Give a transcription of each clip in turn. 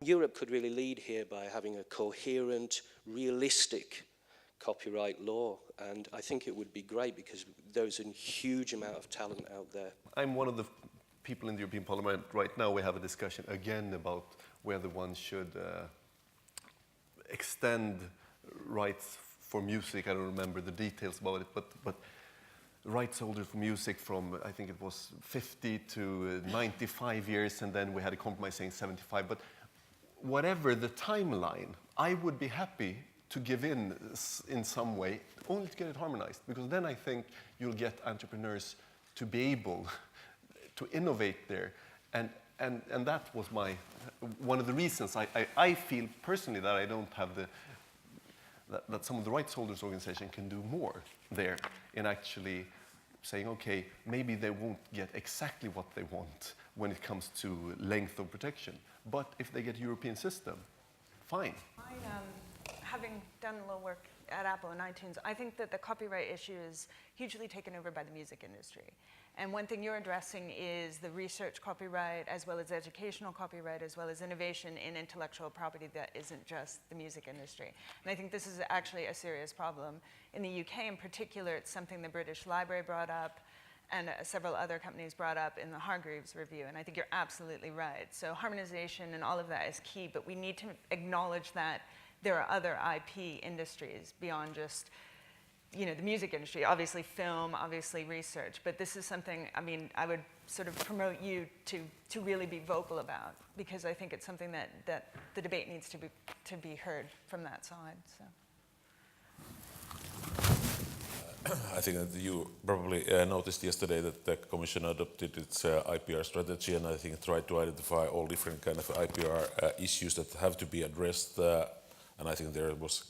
Europe could really lead here by having a coherent, realistic copyright law, and I think it would be great because there's a huge amount of talent out there. I'm one of the people in the European Parliament right now. We have a discussion again about whether one should extend rights for music. I don't remember the details about it, but rights holders for music from, I think it was 50 to 95 years, and then we had a compromise saying 75. But whatever the timeline, I would be happy to give in some way, only to get it harmonized, because then I think you'll get entrepreneurs to be able to innovate there. And that was one of the reasons I feel personally that I don't have that some of the rights holders organization can do more there in actually saying, okay, maybe they won't get exactly what they want when it comes to length of protection, but if they get a European system, fine. Having done a little work at Apple and iTunes, I think that the copyright issue is hugely taken over by the music industry. And one thing you're addressing is the research copyright, as well as educational copyright, as well as innovation in intellectual property that isn't just the music industry. And I think this is actually a serious problem. In the UK in particular, it's something the British Library brought up, and several other companies brought up in the Hargreaves Review, and I think you're absolutely right. So harmonization and all of that is key, but we need to acknowledge that there are other IP industries beyond just, you know, the music industry, obviously film, obviously research, but this is something, I mean, I would sort of promote you to really be vocal about, because I think it's something that the debate needs to be heard from that side. So. I think that you probably noticed yesterday that the Commission adopted its IPR strategy, and I think tried to identify all different kind of IPR issues that have to be addressed. And I think there was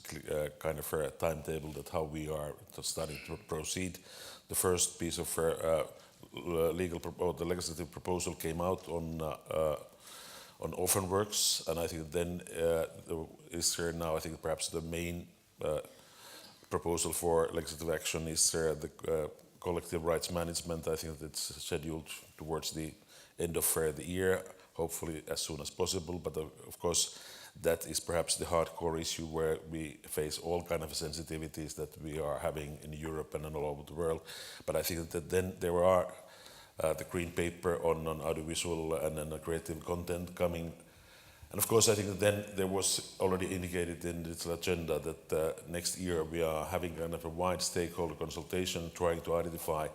kind of a timetable that how we are starting to proceed. The first piece of the legislative proposal came out on orphan works, and I think then is here now. I think perhaps the main proposal for legislative action is the collective rights management. I think that's scheduled towards the end of the year, hopefully as soon as possible. But of course, that is perhaps the hardcore issue where we face all kind of sensitivities that we are having in Europe and all over the world. But I think that then there are the green paper on audiovisual and creative content coming. And of course, I think that then there was already indicated in this agenda that next year we are having kind of a wide stakeholder consultation trying to identify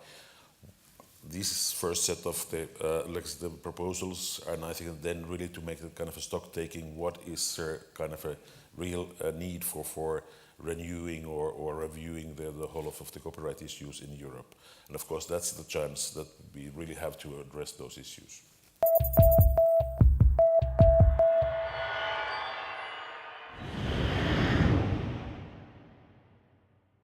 this first set of the legislative proposals, and I think then really to make it kind of a stock taking, what is kind of a real need for renewing or reviewing the whole of the copyright issues in Europe. And of course that's the chance that we really have to address those issues.